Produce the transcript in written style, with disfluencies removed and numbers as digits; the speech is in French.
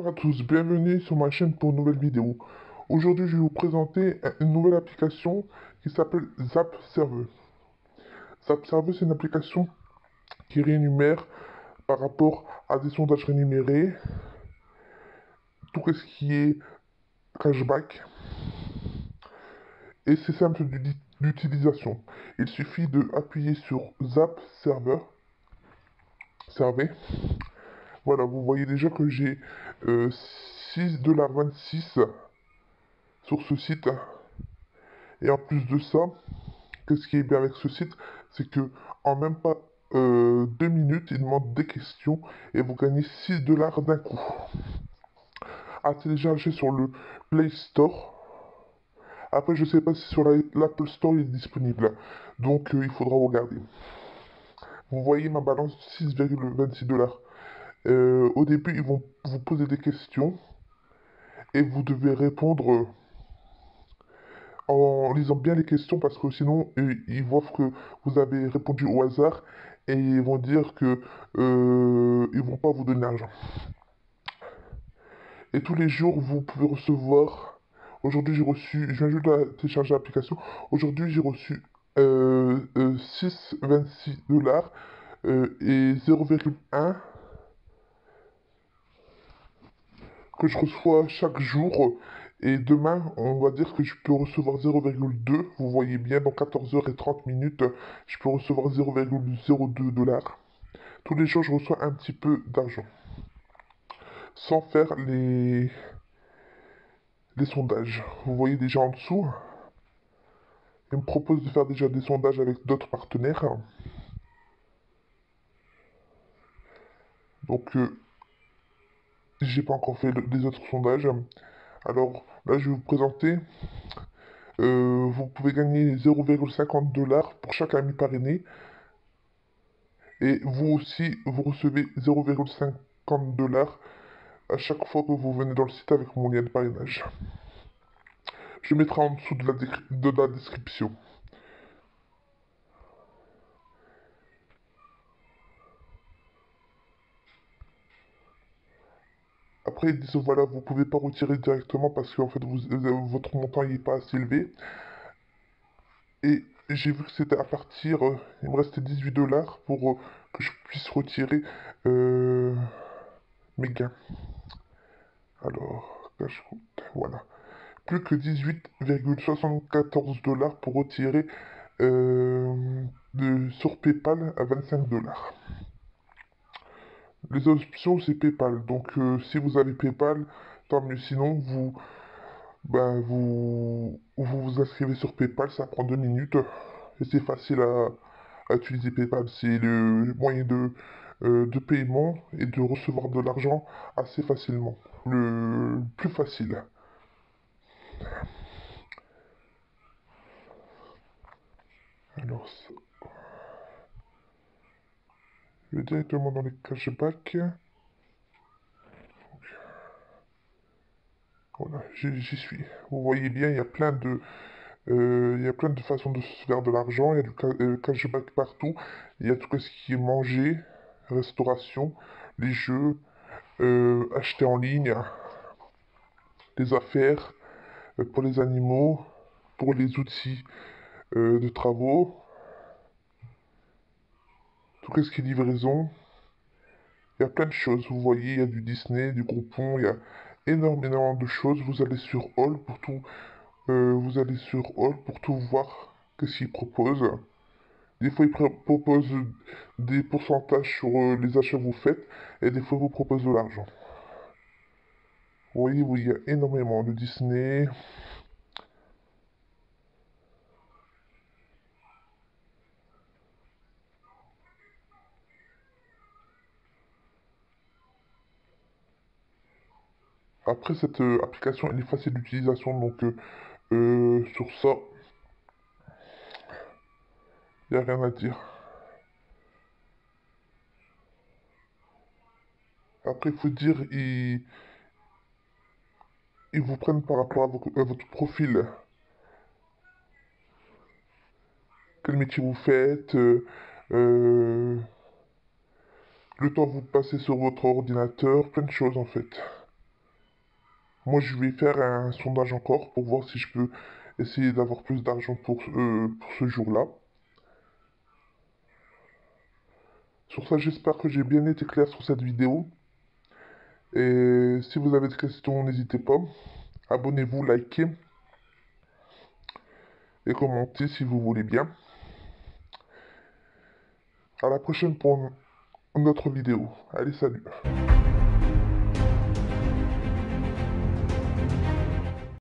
Bonjour à tous, bienvenue sur ma chaîne pour une nouvelle vidéo. Aujourd'hui, je vais vous présenter une nouvelle application qui s'appelle Zap Server. Zap Server, c'est une application qui rémunère par rapport à des sondages rémunérés, tout ce qui est cashback, et c'est simple d'utilisation. Il suffit d'appuyer sur Zap Server, servez. Voilà, vous voyez déjà que j'ai 6,26$ sur ce site. Et en plus de ça, qu'est-ce qui est bien avec ce site, c'est que en même pas 2 minutes, il demande des questions et vous gagnez 6$ d'un coup. À télécharger sur le Play Store. Après, je sais pas si sur l'Apple Store il est disponible. Donc, il faudra regarder. Vous voyez ma balance 6,26$. Au début, ils vont vous poser des questions et vous devez répondre en lisant bien les questions parce que sinon ils voient que vous avez répondu au hasard et ils vont dire que ils vont pas vous donner l'argent. Et tous les jours vous pouvez recevoir. Aujourd'hui j'ai reçu, je viens juste de télécharger l'application. Aujourd'hui j'ai reçu 6,26$ et 0,1 que je reçois chaque jour. Et demain, on va dire que je peux recevoir 0,2. Vous voyez bien, dans 14h30, je peux recevoir 0,02$. Tous les jours, je reçois un petit peu d'argent. Sans faire les sondages. Vous voyez déjà en dessous. Il me propose de faire déjà des sondages avec d'autres partenaires. Donc, j'ai pas encore fait les autres sondages. Alors, là, je vais vous présenter. Vous pouvez gagner 0,50$ pour chaque ami parrainé. Et vous aussi, vous recevez 0,50$ à chaque fois que vous venez dans le site avec mon lien de parrainage. Je mettrai en dessous de la description. Après, ils disent voilà, vous pouvez pas retirer directement parce qu'en fait, votre montant n'est pas assez élevé. Et j'ai vu que c'était à partir, il me restait 18$ pour que je puisse retirer mes gains. Alors, cash route, voilà. Plus que 18,74$ pour retirer sur PayPal à 25$. Les options, c'est PayPal. Donc, si vous avez PayPal, tant mieux. Sinon, vous inscrivez sur PayPal, ça prend 2 minutes. Et c'est facile à utiliser PayPal. C'est le moyen de paiement et de recevoir de l'argent assez facilement. Le plus facile. Alors, je vais directement dans les cashbacks. Voilà, j'y suis. Vous voyez bien, il y a plein de façons de se faire de l'argent. Il y a du cashback partout. Il y a tout ce qui est manger, restauration, les jeux, acheter en ligne, les affaires, pour les animaux, pour les outils de travaux, tout ce qui est livraison. Il y a plein de choses. Vous voyez, il y a du Disney, du Groupon, il y a énormément de choses. Vous allez sur All pour tout voir qu'est-ce qu'ils proposent. Des fois, ils proposent des pourcentages sur les achats que vous faites, et des fois, ils vous proposent de l'argent. Vous voyez, oui, il y a énormément de Disney. Après, cette application, elle est facile d'utilisation, donc sur ça, il n'y a rien à dire. Après, il faut dire, ils vous prennent par rapport à votre profil. Quel métier vous faites, euh, le temps que vous passez sur votre ordinateur, plein de choses en fait. Moi, je vais faire un sondage encore pour voir si je peux essayer d'avoir plus d'argent pour ce jour-là. Sur ça, j'espère que j'ai bien été clair sur cette vidéo. Et si vous avez des questions, n'hésitez pas. Abonnez-vous, likez et commentez si vous voulez bien. À la prochaine pour une autre vidéo. Allez, salut.